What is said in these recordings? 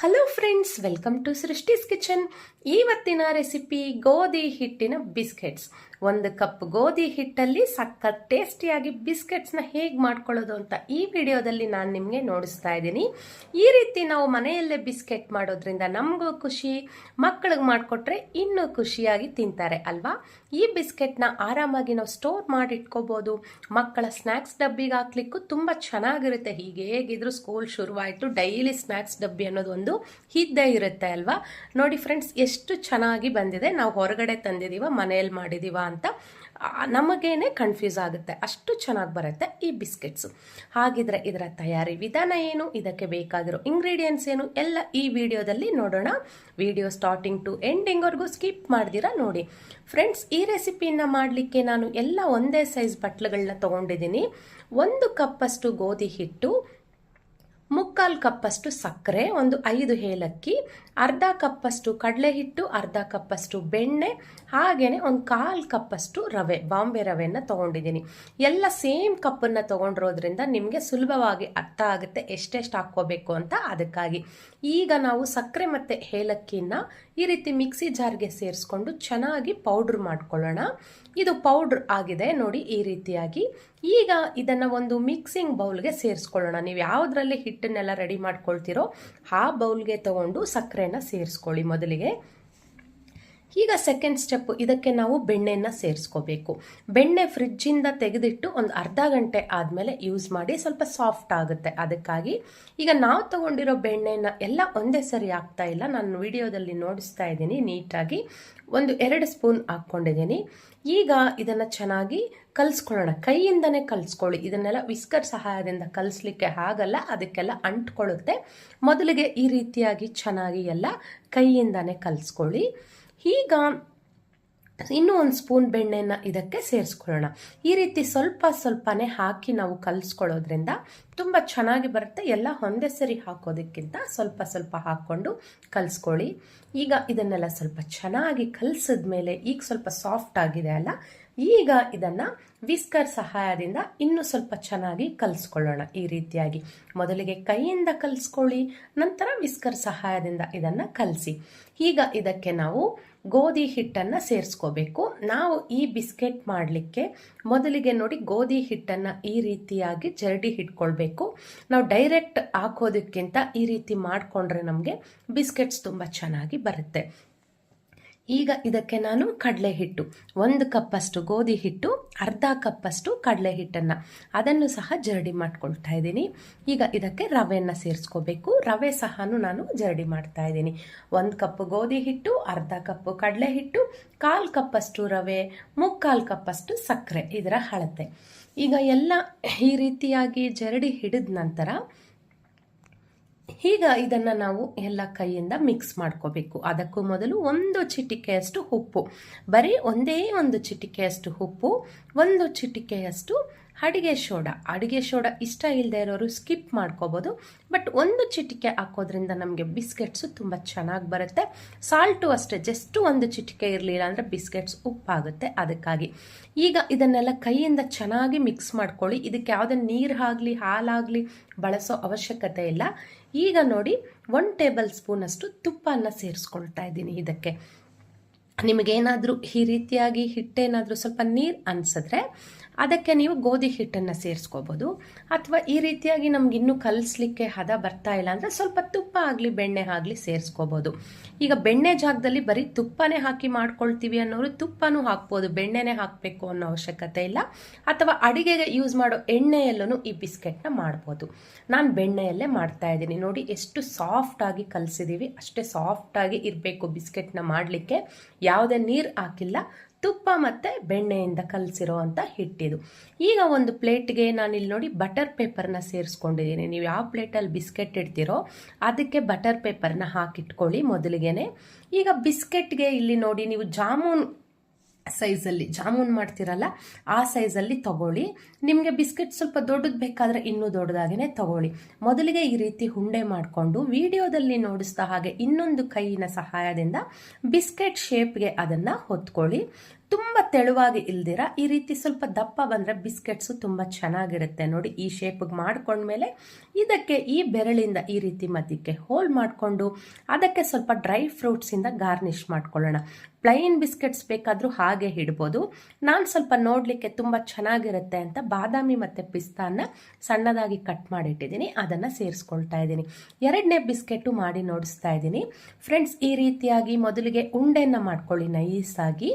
Hello friends, welcome to Srishti's kitchen. ಇವತ್ತಿನ recipe ಗೋಧಿ ಹಿಟ್ಟಿನ ಬಿಸ್ಕೆಟ್ಸ್. 1 ಕಪ್ ಗೋಧಿ ಹಿಟ್ಟಲ್ಲಿ ಸಖತ್ ಟೇಸ್ಟಿಯಾಗಿ ಬಿಸ್ಕೆಟ್ಸ್ನ ಹೇಗೆ ಮಾಡ್ಕೊಳ್ಳೋದು ಅಂತ ಈ ವಿಡಿಯೋದಲ್ಲಿ ನಾನು ನಿಮಗೆ ನೋಡಿಸ್ತಾ ಇದ್ದೀನಿ. ಈ ರೀತಿ ನಾವು ಮನೆಯಲ್ಲೇ ಬಿಸ್ಕೆಟ್ ಮಾಡೋದ್ರಿಂದ ನಮಗೂ ಖುಷಿ, ಮಕ್ಕಳಿಗೆ ಮಾಡಿಕೊಟ್ರೆ ಇನ್ನೂ ಖುಷಿಯಾಗಿ ತಿಂತಾರೆ ಅಲ್ವಾ. ಈ ಬಿಸ್ಕೆಟ್ನ ಆರಾಮಾಗಿ ನಾವು ಸ್ಟೋರ್ ಮಾಡಿ ಇಟ್ಕೋಬೋದು. ಮಕ್ಕಳ ಸ್ನ್ಯಾಕ್ಸ್ ಡಬ್ಬಿಗೆ ಹಾಕ್ಲಿಕ್ಕೂ ತುಂಬ ಚೆನ್ನಾಗಿರುತ್ತೆ. ಹೀಗೆ ಹೇಗಿದ್ರು ಸ್ಕೂಲ್ ಶುರುವಾಯಿತು, ಡೈಲಿ ಸ್ನ್ಯಾಕ್ಸ್ ಡಬ್ಬಿ ಅನ್ನೋದು ಒಂದು ಇದ್ದೇ ಇರುತ್ತೆ ಅಲ್ವಾ. ನೋಡಿ ಫ್ರೆಂಡ್ಸ್, ಎಷ್ಟು ಚೆನ್ನಾಗಿ ಬಂದಿದೆ. ನಾವು ಹೊರಗಡೆ ತಂದಿದೀವ ಮನೆಯಲ್ಲಿ ಮಾಡಿದೀವ ಅಂತ ನಮಗೇನೆ ಕನ್ಫ್ಯೂಸ್ ಆಗುತ್ತೆ, ಅಷ್ಟು ಚೆನ್ನಾಗಿ ಬರುತ್ತೆ ಈ ಬಿಸ್ಕೆಟ್ಸು. ಹಾಗಿದ್ರೆ ಇದರ ತಯಾರಿ ವಿಧಾನ ಏನು, ಇದಕ್ಕೆ ಬೇಕಾಗಿರೋ ಇಂಗ್ರೀಡಿಯೆಂಟ್ಸ್ ಏನು ಎಲ್ಲ ಈ ವಿಡಿಯೋದಲ್ಲಿ ನೋಡೋಣ. ವಿಡಿಯೋ ಸ್ಟಾರ್ಟಿಂಗ್ ಟು ಎಂಡಿಂಗ್ವರೆಗೂ ಸ್ಕಿಪ್ ಮಾಡ್ದಿರಾ ನೋಡಿ. ಫ್ರೆಂಡ್ಸ್, ಈ ರೆಸಿಪಿನ ಮಾಡಲಿಕ್ಕೆ ನಾನು ಎಲ್ಲ ಒಂದೇ ಸೈಜ್ ಬಟ್ಲುಗಳನ್ನ ತೊಗೊಂಡಿದ್ದೀನಿ. 1 ಕಪ್ಪಷ್ಟು ಗೋಧಿ ಹಿಟ್ಟು, 3/4 ಕಪ್ಪಷ್ಟು ಸಕ್ಕರೆ, 5 ಏಲಕ್ಕಿ, ಅರ್ಧ ಕಪ್ಪಷ್ಟು ಕಡಲೆ ಹಿಟ್ಟು, ಅರ್ಧ ಕಪ್ಪಷ್ಟು ಬೆಣ್ಣೆ, ಹಾಗೇನೆ 1/4 ಕಪ್ಪಷ್ಟು ರವೆ, ಬಾಂಬೆ ರವೆಯನ್ನು ತೊಗೊಂಡಿದ್ದೀನಿ. ಎಲ್ಲ ಸೇಮ್ ಕಪ್ಪನ್ನು ತೊಗೊಂಡಿರೋದ್ರಿಂದ ನಿಮಗೆ ಸುಲಭವಾಗಿ ಅರ್ಥ ಆಗುತ್ತೆ ಎಷ್ಟೆಷ್ಟು ಹಾಕ್ಕೋಬೇಕು ಅಂತ. ಅದಕ್ಕಾಗಿ ಈಗ ನಾವು ಸಕ್ಕರೆ ಮತ್ತು ಏಲಕ್ಕಿನ ಈ ರೀತಿ ಮಿಕ್ಸಿ ಜಾರ್ಗೆ ಸೇರಿಸ್ಕೊಂಡು ಚೆನ್ನಾಗಿ ಪೌಡ್ರ್ ಮಾಡ್ಕೊಳ್ಳೋಣ. ಇದು ಪೌಡ್ರ್ ಆಗಿದೆ ನೋಡಿ ಈ ರೀತಿಯಾಗಿ. ಈಗ ಇದನ್ನು ಒಂದು ಮಿಕ್ಸಿಂಗ್ ಬೌಲ್ಗೆ ಸೇರಿಸ್ಕೊಳ್ಳೋಣ. ನೀವು ಯಾವುದರಲ್ಲಿ ಹಿಟ್ಟನ್ನೆಲ್ಲ ರೆಡಿ ಮಾಡ್ಕೊಳ್ತೀರೋ ಆ ಬೌಲ್ಗೆ ತಗೊಂಡು ಸಕ್ಕರೆನ ಸೇರಿಸ್ಕೊಳ್ಳಿ ಮೊದಲಿಗೆ. ಈಗ ಸೆಕೆಂಡ್ ಸ್ಟೆಪ್, ಇದಕ್ಕೆ ನಾವು ಬೆಣ್ಣೆನ ಸೇರಿಸ್ಕೋಬೇಕು. ಬೆಣ್ಣೆ ಫ್ರಿಡ್ಜಿಂದ ತೆಗೆದಿಟ್ಟು ಒಂದು ಅರ್ಧ ಗಂಟೆ ಆದಮೇಲೆ ಯೂಸ್ ಮಾಡಿ, ಸ್ವಲ್ಪ ಸಾಫ್ಟ್ ಆಗುತ್ತೆ. ಅದಕ್ಕಾಗಿ ಈಗ ನಾವು ತಗೊಂಡಿರೋ ಬೆಣ್ಣೆನ ಎಲ್ಲ ಒಂದೇ ಸರಿ ಹಾಕ್ತಾ ಇಲ್ಲ, ನಾನು ವಿಡಿಯೋದಲ್ಲಿ ನೋಡಿಸ್ತಾ ಇದ್ದೀನಿ ನೀಟಾಗಿ. 2 ಸ್ಪೂನ್ ಹಾಕ್ಕೊಂಡಿದ್ದೀನಿ. ಈಗ ಇದನ್ನು ಚೆನ್ನಾಗಿ ಕಲಿಸ್ಕೊಳ್ಳೋಣ. ಕೈಯಿಂದನೇ ಕಲಿಸ್ಕೊಳ್ಳಿ, ಇದನ್ನೆಲ್ಲ ವಿಸ್ಕರ್ ಸಹಾಯದಿಂದ ಕಲಿಸ್ಲಿಕ್ಕೆ ಆಗಲ್ಲ, ಅದಕ್ಕೆಲ್ಲ ಅಂಟ್ಕೊಳ್ಳುತ್ತೆ. ಮೊದಲಿಗೆ ಈ ರೀತಿಯಾಗಿ ಚೆನ್ನಾಗಿ ಎಲ್ಲ ಕೈಯಿಂದನೇ ಕಲಿಸ್ಕೊಳ್ಳಿ. ಈಗ ಇನ್ನೂ 1 ಸ್ಪೂನ್ ಬೆಣ್ಣೆನ ಇದಕ್ಕೆ ಸೇರಿಸ್ಕೊಳ್ಳೋಣ. ಈ ರೀತಿ ಸ್ವಲ್ಪ ಸ್ವಲ್ಪನೇ ಹಾಕಿ ನಾವು ಕಲಿಸ್ಕೊಳ್ಳೋದ್ರಿಂದ ತುಂಬ ಚೆನ್ನಾಗಿ ಬರುತ್ತೆ. ಎಲ್ಲ ಒಂದೇ ಸರಿ ಹಾಕೋದಕ್ಕಿಂತ ಸ್ವಲ್ಪ ಸ್ವಲ್ಪ ಹಾಕ್ಕೊಂಡು ಕಲಿಸ್ಕೊಳ್ಳಿ. ಈಗ ಇದನ್ನೆಲ್ಲ ಸ್ವಲ್ಪ ಚೆನ್ನಾಗಿ ಕಲಿಸಿದ್ಮೇಲೆ ಈಗ ಸ್ವಲ್ಪ ಸಾಫ್ಟ್ ಆಗಿದೆ ಅಲ್ಲ, ಈಗ ಇದನ್ನು ವಿಸ್ಕರ್ ಸಹಾಯದಿಂದ ಇನ್ನೂ ಸ್ವಲ್ಪ ಚೆನ್ನಾಗಿ ಕಲಿಸ್ಕೊಳ್ಳೋಣ. ಈ ರೀತಿಯಾಗಿ ಮೊದಲಿಗೆ ಕೈಯಿಂದ ಕಲಿಸ್ಕೊಳ್ಳಿ, ನಂತರ ವಿಸ್ಕರ್ ಸಹಾಯದಿಂದ ಇದನ್ನು ಕಲಿಸಿ. ಈಗ ಇದಕ್ಕೆ ನಾವು ಗೋಧಿ ಹಿಟ್ಟನ್ನು ಸೇರಿಸ್ಕೋಬೇಕು. ನಾವು ಈ ಬಿಸ್ಕೆಟ್ ಮಾಡಲಿಕ್ಕೆ ಮೊದಲಿಗೆ ನೋಡಿ ಗೋಧಿ ಹಿಟ್ಟನ್ನು ಈ ರೀತಿಯಾಗಿ ಜರಡಿ ಇಟ್ಕೊಳ್ಬೇಕು. ನಾವು ಡೈರೆಕ್ಟ್ ಹಾಕೋದಕ್ಕಿಂತ ಈ ರೀತಿ ಮಾಡಿಕೊಂಡ್ರೆ ನಮಗೆ ಬಿಸ್ಕೆಟ್ಸ್ ತುಂಬ ಚೆನ್ನಾಗಿ ಬರುತ್ತೆ. ಈಗ ಇದಕ್ಕೆ ನಾನು ಕಡಲೆ ಹಿಟ್ಟು, 1 ಕಪ್ಪಷ್ಟು ಗೋಧಿ ಹಿಟ್ಟು, ಅರ್ಧ ಕಪ್ಪಷ್ಟು ಕಡಲೆ ಹಿಟ್ಟನ್ನು ಅದನ್ನು ಸಹ ಜರಡಿ ಮಾಡ್ಕೊಳ್ತಾ ಇದ್ದೀನಿ. ಈಗ ಇದಕ್ಕೆ ರವೆಯನ್ನು ಸೇರಿಸ್ಕೋಬೇಕು. ರವೆ ಸಹ ನಾನು ಜರಡಿ ಮಾಡ್ತಾ ಇದ್ದೀನಿ. 1 ಕಪ್ ಗೋಧಿ ಹಿಟ್ಟು, ಅರ್ಧ ಕಪ್ ಕಡಲೆ ಹಿಟ್ಟು, 1/4 ಕಪ್ಪಷ್ಟು ರವೆ, 3/4 ಕಪ್ಪಷ್ಟು ಸಕ್ಕರೆ, ಇದರ ಅಳತೆ. ಈಗ ಎಲ್ಲ ಈ ರೀತಿಯಾಗಿ ಜರಡಿ ಹಿಡಿದ ನಂತರ ಈಗ ಇದನ್ನು ನಾವು ಎಲ್ಲ ಕೈಯಿಂದ ಮಿಕ್ಸ್ ಮಾಡ್ಕೋಬೇಕು. ಅದಕ್ಕೂ ಮೊದಲು 1 ಚಿಟಿಕೆಯಷ್ಟು ಉಪ್ಪು, ಬರೀ ಒಂದು ಚಿಟಿಕೆಯಷ್ಟು ಉಪ್ಪು, 1 ಚಿಟಿಕೆಯಷ್ಟು ಅಡಿಗೆ ಸೋಡಾ ಇಷ್ಟ ಇಲ್ಲದೆ ಇರೋರು ಸ್ಕಿಪ್ ಮಾಡ್ಕೋಬೋದು. ಬಟ್ 1 ಚಿಟಿಕೆ ಹಾಕೋದ್ರಿಂದ ನಮಗೆ ಬಿಸ್ಕೆಟ್ಸು ತುಂಬ ಚೆನ್ನಾಗಿ ಬರುತ್ತೆ. ಸಾಲ್ಟು ಅಷ್ಟೇ, ಜಸ್ಟ್ 1 ಚಿಟಿಕೆ ಇರಲಿಲ್ಲ ಅಂದರೆ ಬಿಸ್ಕೆಟ್ಸ್ ಉಪ್ಪಾಗುತ್ತೆ. ಅದಕ್ಕಾಗಿ ಈಗ ಇದನ್ನೆಲ್ಲ ಕೈಯಿಂದ ಚೆನ್ನಾಗಿ ಮಿಕ್ಸ್ ಮಾಡ್ಕೊಳ್ಳಿ. ಇದಕ್ಕೆ ಯಾವುದೇ ನೀರು ಆಗಲಿ ಹಾಲಾಗಲಿ ಬಳಸೋ ಅವಶ್ಯಕತೆ ಇಲ್ಲ. ಈಗ ನೋಡಿ 1 ಟೇಬಲ್ ಸ್ಪೂನ್ ಅಷ್ಟು ತುಪ್ಪನ ಸೇರಿಸ್ಕೊಳ್ತಾ ಇದ್ದೀನಿ. ಇದಕ್ಕೆ ನಿಮಗೇನಾದರೂ ಈ ರೀತಿಯಾಗಿ ಹಿಟ್ಟೇನಾದರೂ ಸ್ವಲ್ಪ ನೀರು ಅನಿಸಿದ್ರೆ ಅದಕ್ಕೆ ನೀವು ಗೋಧಿ ಹಿಟ್ಟನ್ನು ಸೇರಿಸ್ಕೋಬೋದು. ಅಥವಾ ಈ ರೀತಿಯಾಗಿ ನಮ್ಗೆ ಇನ್ನೂ ಕಲಿಸ್ಲಿಕ್ಕೆ ಹದ ಬರ್ತಾ ಇಲ್ಲ ಅಂದರೆ ಸ್ವಲ್ಪ ತುಪ್ಪ ಆಗಲಿ ಬೆಣ್ಣೆ ಆಗಲಿ ಸೇರಿಸ್ಕೋಬೋದು. ಈಗ ಬೆಣ್ಣೆ ಜಾಗದಲ್ಲಿ ಬರೀ ತುಪ್ಪನೇ ಹಾಕಿ ಮಾಡ್ಕೊಳ್ತೀವಿ ಅನ್ನೋರು ತುಪ್ಪನೂ ಹಾಕ್ಬೋದು, ಬೆಣ್ಣೆನೇ ಹಾಕಬೇಕು ಅನ್ನೋ ಅವಶ್ಯಕತೆ ಇಲ್ಲ. ಅಥವಾ ಅಡಿಗೆಗೆ ಯೂಸ್ ಮಾಡೋ ಎಣ್ಣೆಯಲ್ಲೂ ಈ ಬಿಸ್ಕೆಟ್ನ ಮಾಡ್ಬೋದು. ನಾನು ಬೆಣ್ಣೆಯಲ್ಲೇ ಮಾಡ್ತಾ ಇದ್ದೀನಿ. ನೋಡಿ ಎಷ್ಟು ಸಾಫ್ಟಾಗಿ ಕಲಿಸಿದ್ದೀವಿ, ಅಷ್ಟೇ ಸಾಫ್ಟಾಗಿ ಇರಬೇಕು ಬಿಸ್ಕೆಟ್ನ ಮಾಡಲಿಕ್ಕೆ. ಯಾವುದೇ ನೀರು ಹಾಕಿಲ್ಲ, ತುಪ್ಪ ಮತ್ತು ಬೆಣ್ಣೆಯಿಂದ ಕಲಸಿರೋ ಅಂಥ ಹಿಟ್ಟಿದು. ಈಗ ಒಂದು ಪ್ಲೇಟ್ಗೆ ನಾನಿಲ್ಲಿ ನೋಡಿ ಬಟರ್ ಪೇಪರ್ನ ಸೇರಿಸ್ಕೊಂಡಿದ್ದೀನಿ. ನೀವು ಯಾವ ಪ್ಲೇಟಲ್ಲಿ ಬಿಸ್ಕೆಟ್ ಇಡ್ತೀರೋ ಅದಕ್ಕೆ ಬಟರ್ ಪೇಪರ್ನ ಹಾಕಿಟ್ಕೊಳ್ಳಿ ಮೊದಲಿಗೆನೆ. ಈಗ ಬಿಸ್ಕೆಟ್ಗೆ ಇಲ್ಲಿ ನೋಡಿ ನೀವು ಜಾಮೂನ್ ಮಾಡ್ತಿರಲ್ಲ ಆ ಸೈಜಲ್ಲಿ ತಗೊಳ್ಳಿ. ನಿಮಗೆ ಬಿಸ್ಕೆಟ್ ಸ್ವಲ್ಪ ದೊಡ್ಡದು ಬೇಕಾದರೆ ಇನ್ನೂ ದೊಡ್ಡದಾಗೇ ತಗೊಳ್ಳಿ. ಮೊದಲಿಗೆ ಈ ರೀತಿ ಉಂಡೆ ಮಾಡಿಕೊಂಡು ವಿಡಿಯೋದಲ್ಲಿ ನೋಡಿಸ್ತಾ ಹಾಗೆ ಇನ್ನೊಂದು ಕೈಯಿನ ಸಹಾಯದಿಂದ ಬಿಸ್ಕೆಟ್ ಶೇಪ್ಗೆ ಅದನ್ನು ಹೊತ್ಕೊಳ್ಳಿ. ತುಂಬ ತೆಳುವಾಗಿ ಇಲ್ದಿರ ಈ ರೀತಿ ಸ್ವಲ್ಪ ದಪ್ಪ ಬಂದರೆ ಬಿಸ್ಕೆಟ್ಸು ತುಂಬ ಚೆನ್ನಾಗಿರುತ್ತೆ. ನೋಡಿ ಈ ಶೇಪಿಗೆ ಮಾಡ್ಕೊಂಡ್ಮೇಲೆ ಇದಕ್ಕೆ ಈ ಬೆರಳಿಂದ ಈ ರೀತಿ ಮಧ್ಯಕ್ಕೆ ಹೋಲ್ ಮಾಡಿಕೊಂಡು ಅದಕ್ಕೆ ಸ್ವಲ್ಪ ಡ್ರೈ ಫ್ರೂಟ್ಸಿಂದ ಗಾರ್ನಿಷ್ ಮಾಡ್ಕೊಳ್ಳೋಣ. ಪ್ಲೈನ್ ಬಿಸ್ಕೆಟ್ಸ್ ಬೇಕಾದರೂ ಹಾಗೆ ಇಡ್ಬೋದು. ನಾನು ಸ್ವಲ್ಪ ನೋಡಲಿಕ್ಕೆ ತುಂಬ ಚೆನ್ನಾಗಿರುತ್ತೆ ಅಂತ ಬಾದಾಮಿ ಮತ್ತು ಪಿಸ್ತಾನ ಸಣ್ಣದಾಗಿ ಕಟ್ ಮಾಡಿಟ್ಟಿದ್ದೀನಿ, ಅದನ್ನು ಸೇರಿಸ್ಕೊಳ್ತಾ ಇದ್ದೀನಿ. ಎರಡನೇ ಬಿಸ್ಕೆಟು ಮಾಡಿ ನೋಡಿಸ್ತಾ ಇದ್ದೀನಿ ಫ್ರೆಂಡ್ಸ್. ಈ ರೀತಿಯಾಗಿ ಮೊದಲಿಗೆ ಉಂಡೆಯನ್ನು ಮಾಡ್ಕೊಳ್ಳಿ ನೈಸಾಗಿ.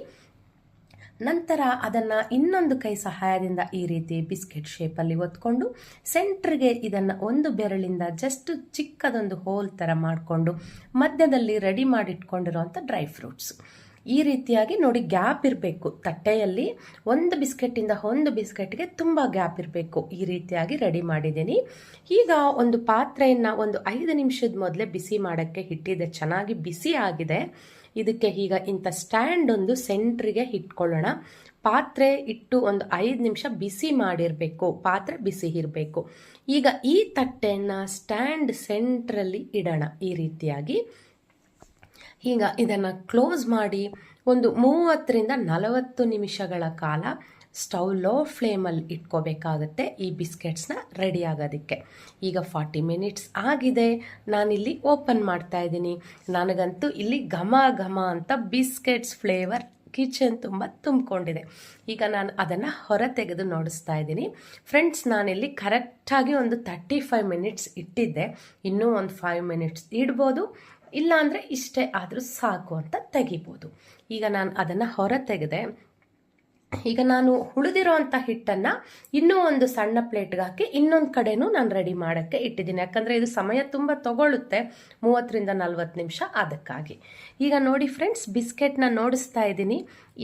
ನಂತರ ಅದನ್ನು ಇನ್ನೊಂದು ಕೈ ಸಹಾಯದಿಂದ ಈ ರೀತಿ ಬಿಸ್ಕೆಟ್ ಶೇಪಲ್ಲಿ ಒತ್ಕೊಂಡು ಸೆಂಟ್ರಿಗೆ ಇದನ್ನು ಒಂದು ಬೆರಳಿಂದ ಜಸ್ಟ್ ಚಿಕ್ಕದೊಂದು ಹೋಲ್ ಥರ ಮಾಡಿಕೊಂಡು ಮಧ್ಯದಲ್ಲಿ ರೆಡಿ ಮಾಡಿಟ್ಕೊಂಡಿರೋಂಥ ಡ್ರೈ ಫ್ರೂಟ್ಸ್ ಈ ರೀತಿಯಾಗಿ ನೋಡಿ ಗ್ಯಾಪ್ ಇರಬೇಕು ತಟ್ಟೆಯಲ್ಲಿ. ಒಂದು ಬಿಸ್ಕೆಟಿಂದ ಒಂದು ಬಿಸ್ಕೆಟ್ಗೆ ತುಂಬ ಗ್ಯಾಪ್ ಇರಬೇಕು. ಈ ರೀತಿಯಾಗಿ ರೆಡಿ ಮಾಡಿದ್ದೀನಿ. ಈಗ ಒಂದು ಪಾತ್ರೆಯನ್ನು ಒಂದು 5 ನಿಮಿಷದ ಮೊದಲೇ ಬಿಸಿ ಮಾಡೋಕ್ಕೆ ಇಟ್ಟಿದ್ದೆ. ಚೆನ್ನಾಗಿ ಬಿಸಿ ಆಗಿದೆ. ಇದಕ್ಕೆ ಈಗ ಇಂಥ ಸ್ಟ್ಯಾಂಡ್ ಒಂದು ಸೆಂಟ್ರಿಗೆ ಇಟ್ಕೊಳ್ಳೋಣ. ಪಾತ್ರೆ ಇಟ್ಟು ಒಂದು 5 ನಿಮಿಷ ಬಿಸಿ ಮಾಡಿರಬೇಕು. ಪಾತ್ರೆ ಬಿಸಿ ಇರಬೇಕು. ಈಗ ಈ ತಟ್ಟೆಯನ್ನು ಸ್ಟ್ಯಾಂಡ್ ಸೆಂಟ್ರಲ್ಲಿ ಇಡೋಣ ಈ ರೀತಿಯಾಗಿ. ಈಗ ಇದನ್ನು ಕ್ಲೋಸ್ ಮಾಡಿ ಒಂದು 30ರಿಂದ 40 ನಿಮಿಷಗಳ ಕಾಲ ಸ್ಟವ್ ಲೋ ಫ್ಲೇಮಲ್ಲಿ ಇಟ್ಕೋಬೇಕಾಗತ್ತೆ ಈ ಬಿಸ್ಕೆಟ್ಸ್ನ ರೆಡಿ ಆಗೋದಕ್ಕೆ. ಈಗ 40 ಮಿನಿಟ್ಸ್ ಆಗಿದೆ. ನಾನಿಲ್ಲಿ ಓಪನ್ ಮಾಡ್ತಾ ಇದ್ದೀನಿ. ನನಗಂತೂ ಇಲ್ಲಿ ಘಮ ಘಮ ಅಂತ ಬಿಸ್ಕೆಟ್ಸ್ ಫ್ಲೇವರ್ ಕಿಚನ್ ತುಂಬ ತುಂಬಿಕೊಂಡಿದೆ. ಈಗ ನಾನು ಅದನ್ನು ಹೊರ ತೆಗೆದು ನೋಡಿಸ್ತಾ ಇದ್ದೀನಿ ಫ್ರೆಂಡ್ಸ್. ನಾನಿಲ್ಲಿ ಕರೆಕ್ಟಾಗಿ ಒಂದು 35 ಮಿನಿಟ್ಸ್ ಇಟ್ಟಿದ್ದೆ. ಇನ್ನೂ ಒಂದು 5 ಮಿನಿಟ್ಸ್ ಇಡ್ಬೋದು, ಇಲ್ಲಾಂದರೆ ಇಷ್ಟೇ ಆದರೂ ಸಾಕು ಅಂತ ತೆಗಿಬೋದು. ಈಗ ನಾನು ಅದನ್ನು ಹೊರ ತೆಗೆದೆ. ಈಗ ನಾನು ಉಳಿದಿರೋ ಅಂಥ ಹಿಟ್ಟನ್ನು ಇನ್ನೂ ಒಂದು ಸಣ್ಣ ಪ್ಲೇಟ್ಗೆ ಹಾಕಿ ಇನ್ನೊಂದು ಕಡೆನೂ ನಾನು ರೆಡಿ ಮಾಡೋಕ್ಕೆ ಇಟ್ಟಿದ್ದೀನಿ. ಯಾಕಂದರೆ ಇದು ಸಮಯ ತುಂಬ ತಗೊಳ್ಳುತ್ತೆ, 30ರಿಂದ 40 ನಿಮಿಷ. ಅದಕ್ಕಾಗಿ ಈಗ ನೋಡಿ ಫ್ರೆಂಡ್ಸ್, ಬಿಸ್ಕೆಟ್ನ ನೋಡಿಸ್ತಾ ಇದ್ದೀನಿ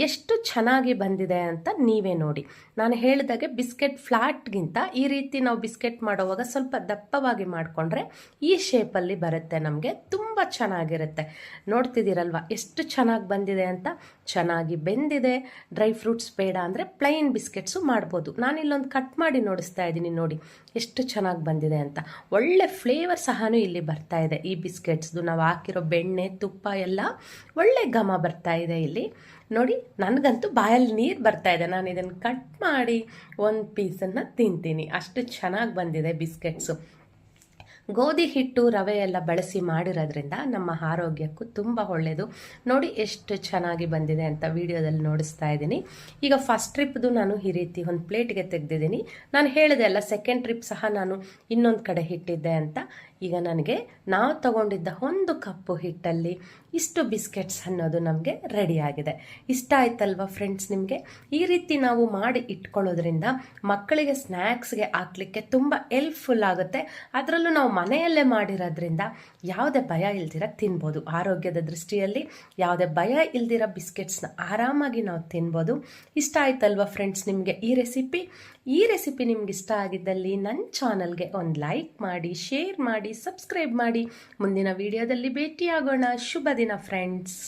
ಎಷ್ಟು ಚೆನ್ನಾಗಿ ಬಂದಿದೆ ಅಂತ ನೀವೇ ನೋಡಿ. ನಾನು ಹೇಳಿದಾಗೆ ಬಿಸ್ಕೆಟ್ ಫ್ಲಾಟ್ಗಿಂತ ಈ ರೀತಿ ನಾವು ಬಿಸ್ಕೆಟ್ ಮಾಡೋವಾಗ ಸ್ವಲ್ಪ ದಪ್ಪವಾಗಿ ಮಾಡಿಕೊಂಡ್ರೆ ಈ ಶೇಪಲ್ಲಿ ಬರುತ್ತೆ. ನಮಗೆ ತುಂಬ ಚೆನ್ನಾಗಿರುತ್ತೆ. ನೋಡ್ತಿದ್ದೀರಲ್ವ ಎಷ್ಟು ಚೆನ್ನಾಗಿ ಬಂದಿದೆ ಅಂತ. ಚೆನ್ನಾಗಿ ಬೆಂದಿದೆ. ಡ್ರೈ ಫ್ರೂಟ್ಸ್ ಬೇಡ ಅಂದರೆ ಪ್ಲೈನ್ ಬಿಸ್ಕೆಟ್ಸು ಮಾಡ್ಬೋದು. ನಾನಿಲ್ಲೊಂದು ಕಟ್ ಮಾಡಿ ನೋಡಿಸ್ತಾ ಇದ್ದೀನಿ ನೋಡಿ ಎಷ್ಟು ಚೆನ್ನಾಗಿ ಬಂದಿದೆ ಅಂತ. ಒಳ್ಳೆ ಫ್ಲೇವರ್ ಸಹನೂ ಇಲ್ಲಿ ಬರ್ತಾ ಇದೆ ಈ ಬಿಸ್ಕೆಟ್ಸ್ದು. ನಾವು ಹಾಕಿರೋ ಬೆಣ್ಣೆ ತುಪ್ಪ ಎಲ್ಲ ಒಳ್ಳೆ ಘಮ ಬರ್ತಾ ಇದೆ ಇಲ್ಲಿ ನೋಡಿ. ನನಗಂತೂ ಬಾಯಲ್ಲಿ ನೀರು ಬರ್ತಾ ಇದೆ. ನಾನು ಇದನ್ನು ಕಟ್ ಮಾಡಿ ಒಂದು ಪೀಸನ್ನು ತಿಂತೀನಿ, ಅಷ್ಟು ಚೆನ್ನಾಗಿ ಬಂದಿದೆ ಬಿಸ್ಕೆಟ್ಸು. ಗೋಧಿ ಹಿಟ್ಟು ರವೆ ಎಲ್ಲ ಬಳಸಿ ಮಾಡಿರೋದ್ರಿಂದ ನಮ್ಮ ಆರೋಗ್ಯಕ್ಕೂ ತುಂಬ ಒಳ್ಳೆಯದು. ನೋಡಿ ಎಷ್ಟು ಚೆನ್ನಾಗಿ ಬಂದಿದೆ ಅಂತ ವಿಡಿಯೋದಲ್ಲಿ ನೋಡಿಸ್ತಾ ಇದ್ದೀನಿ. ಈಗ ಫಸ್ಟ್ ಟ್ರಿಪ್ದು ನಾನು ಈ ರೀತಿ ಒಂದು ಪ್ಲೇಟ್ಗೆ ತೆಗೆದಿದ್ದೀನಿ. ನಾನು ಹೇಳಿದೆ ಅಲ್ಲ, ಸೆಕೆಂಡ್ ಟ್ರಿಪ್ ಸಹ ನಾನು ಇನ್ನೊಂದು ಕಡೆ ಇಟ್ಟಿದ್ದೆ ಅಂತ. ಈಗ ನನಗೆ ನಾವು ತಗೊಂಡಿದ್ದ 1 ಕಪ್ಪು ಹಿಟ್ಟಲ್ಲಿ ಇಷ್ಟು ಬಿಸ್ಕೆಟ್ಸ್ ಅನ್ನೋದು ನಮಗೆ ರೆಡಿಯಾಗಿದೆ. ಇಷ್ಟ ಆಯ್ತಲ್ವ ಫ್ರೆಂಡ್ಸ್ ನಿಮಗೆ? ಈ ರೀತಿ ನಾವು ಮಾಡಿ ಇಟ್ಕೊಳ್ಳೋದ್ರಿಂದ ಮಕ್ಕಳಿಗೆ ಸ್ನ್ಯಾಕ್ಸ್ಗೆ ಹಾಕ್ಲಿಕ್ಕೆ ತುಂಬ ಹೆಲ್ಪ್ಫುಲ್ ಆಗುತ್ತೆ. ಅದರಲ್ಲೂ ನಾವು ಮನೆಯಲ್ಲೇ ಮಾಡಿರೋದ್ರಿಂದ ಯಾವುದೇ ಭಯ ಇಲ್ದಿರ ತಿನ್ಬೋದು. ಆರೋಗ್ಯದ ದೃಷ್ಟಿಯಲ್ಲಿ ಯಾವುದೇ ಭಯ ಇಲ್ದಿರ ಬಿಸ್ಕೆಟ್ಸ್ನ ಆರಾಮಾಗಿ ನಾವು ತಿನ್ಬೋದು. ಇಷ್ಟ ಆಯ್ತಲ್ವ ಫ್ರೆಂಡ್ಸ್ ನಿಮಗೆ ಈ ರೆಸಿಪಿ ನಿಮ್ಗೆ ಇಷ್ಟ ಆಗಿದ್ದಲ್ಲಿ ನನ್ನ ಚಾನಲ್ಗೆ ಒಂದು ಲೈಕ್ ಮಾಡಿ, ಶೇರ್ ಮಾಡಿ, ಸಬ್ಸ್ಕ್ರೈಬ್ ಮಾಡಿ. ಮುಂದಿನ ವಿಡಿಯೋದಲ್ಲಿ ಭೇಟಿಯಾಗೋಣ. ಶುಭ ದಿನ ಫ್ರೆಂಡ್ಸ್.